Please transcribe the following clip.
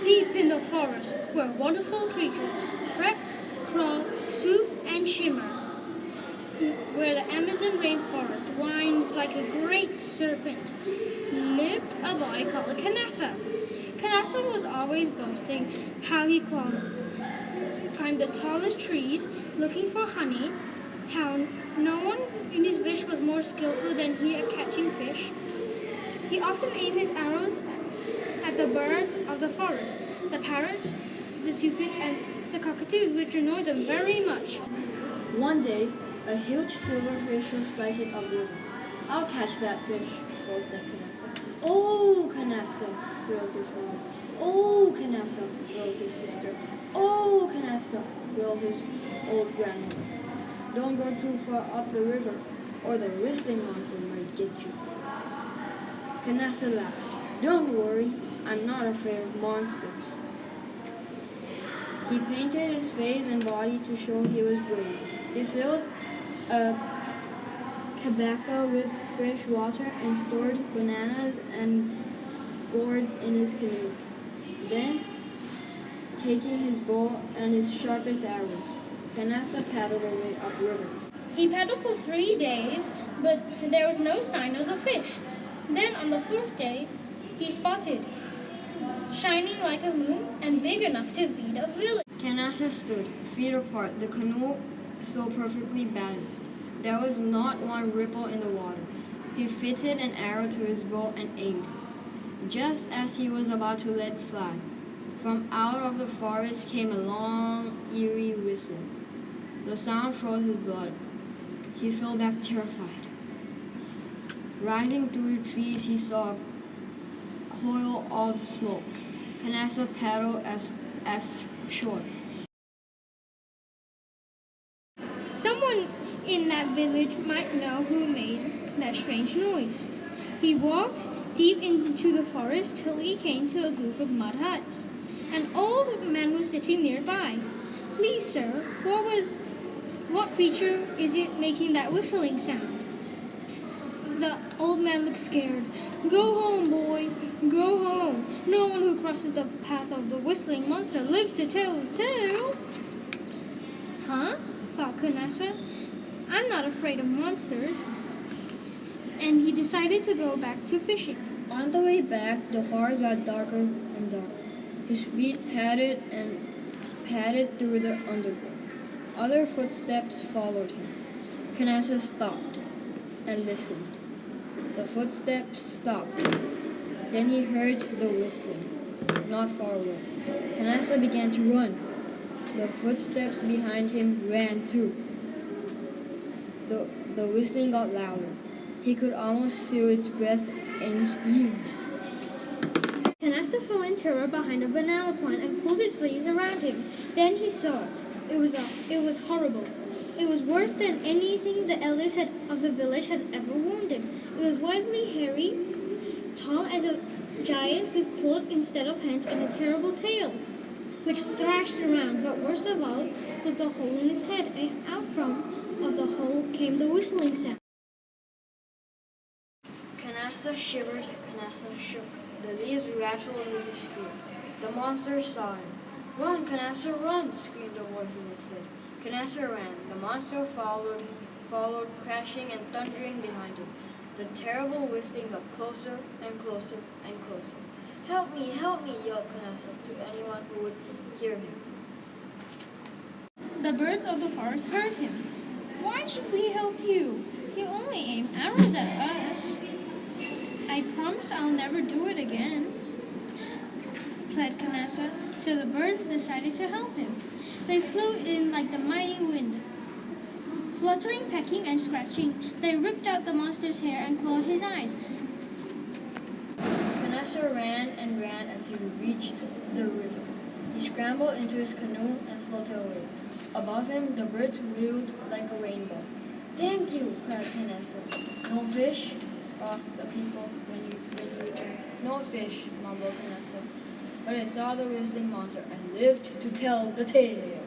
Deep in the forest were wonderful creatures, creep, crawl, swoop, and shimmer. Where the Amazon rainforest winds like a great serpent, lived a boy called Canassa. Canassa was always boasting how he climbed the tallest trees looking for honey, how no one in his wish was more skillful than he at catching fish. He often aimed his arrows at the birds of the forest, the parrots, the toucans, and the cockatoos, which annoyed them very much. One day, a huge silverfish was sliding upriver. "I'll catch that fish," boasted Canassa. "Oh, Canassa," wailed his mother. "Oh, Canassa," wailed his sister. "Oh, Canassa," wailed his old grandmother. "Don't go too far up the river, or the whistling monster might get you." Canassa laughed. "Don't worry, I'm not afraid of monsters." He painted his face and body to show he was brave. He filled a cabaca with fresh water and stored bananas and gourds in his canoe. Then, taking his bow and his sharpest arrows, Canassa paddled away upriver. He paddled for 3 days, but there was no sign of the fish. Then on the 4th day, he spotted, shining like a moon and big enough to feed a village. Canassa stood, feet apart, the canoe so perfectly balanced. There was not one ripple in the water. He fitted an arrow to his bow and aimed. Just as he was about to let fly, from out of the forest came a long, eerie whistle. The sound froze his blood. He fell back terrified. Rising through the trees, he saw a coil of smoke. Canassa paddled as shore. Someone in that village might know who made that strange noise. He walked deep into the forest till he came to a group of mud huts. An old man was sitting nearby. "Please, sir, what creature is it making that whistling sound?" The old man looked scared. "Go home, boy, go home. No one who crosses the path of the whistling monster lives to tell the tale." Huh? Thought Canassa. I'm not afraid of monsters. And he decided to go back to fishing. On the way back, the forest got darker and darker. His feet padded through the undergrowth. Other footsteps followed him. Canassa stopped and listened. The footsteps stopped. Then he heard the whistling, not far away. Canassa began to run. The footsteps behind him ran too. The whistling got louder. He could almost feel its breath in his ears. Canassa fell in terror behind a banana plant and pulled its leaves around him. Then he saw it. It was horrible. It was worse than anything the elders of the village had ever warned him. It was widely hairy, tall as a giant with claws instead of hands and a terrible tail, which thrashed around. But worst of all was the hole in his head, and out from the hole came the whistling sound. Canassa shivered, Canassa shook. The leaves rattled with his fear. The monster saw him. "Run, Canassa, run!" screamed a voice in his head. Canassa ran. The monster followed, crashing and thundering behind him. The terrible whistling got closer and closer and closer. Help me, yelled Canassa to anyone who would hear him. The birds of the forest heard him. "Why should we help you? You only aim arrows at us." "I promise I'll never do it again," said Canassa. So the birds decided to help him. They flew in like the mighty wind, fluttering, pecking, and scratching. They ripped out the monster's hair and clawed his eyes. Canassa ran and ran until he reached the river. He scrambled into his canoe and floated away. Above him, the birds wheeled like a rainbow. "Thank you," cried Canassa. "No fish?" scoffed the people when he returned. "No fish," mumbled Canassa. But I saw the whistling monster and lived to tell the tale.